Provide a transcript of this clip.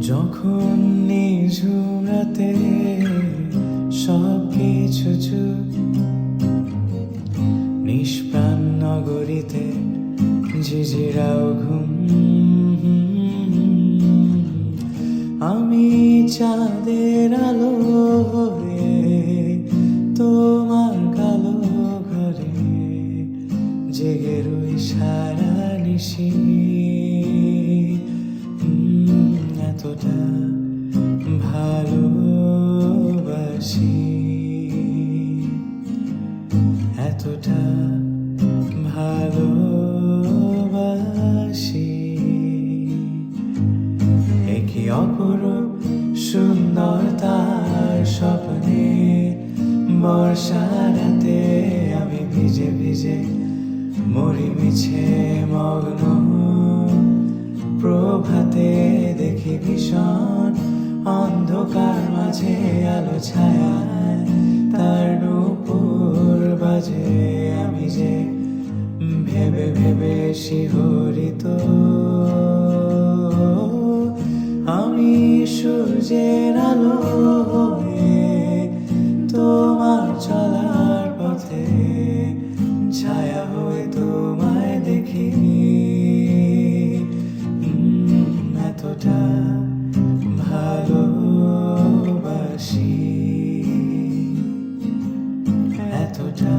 যখন নিঝুম রাতে সব কিছু চুপ, নিষ্প্রাণ নগরীতে ঝিঝিরাও ঘুম। আমি চাঁদের আলো হয়ে তোমার কালো ঘরে জেগে রই সারা নিশি। এতটা ভালোবাসি, এতটা ভালোবাসি। একই অপরূপ সুন্দর তার স্বপ্নে বর্ষা রাতে আমি ভিজে ভিজে মরি মিছে মগ্ন। প্রভাতে দেখি ভীষণ অন্ধকার মাঝে আলো ছায়ায় তার নূপুর বাজে। আমি যে ভেবে ভেবে শিহরিত, আমি সূর্যের আলো হয়ে তোমার চলার পথে ছায়া হয়ে তোমায় দেখি। এতটা ভালোবাসি, এতটা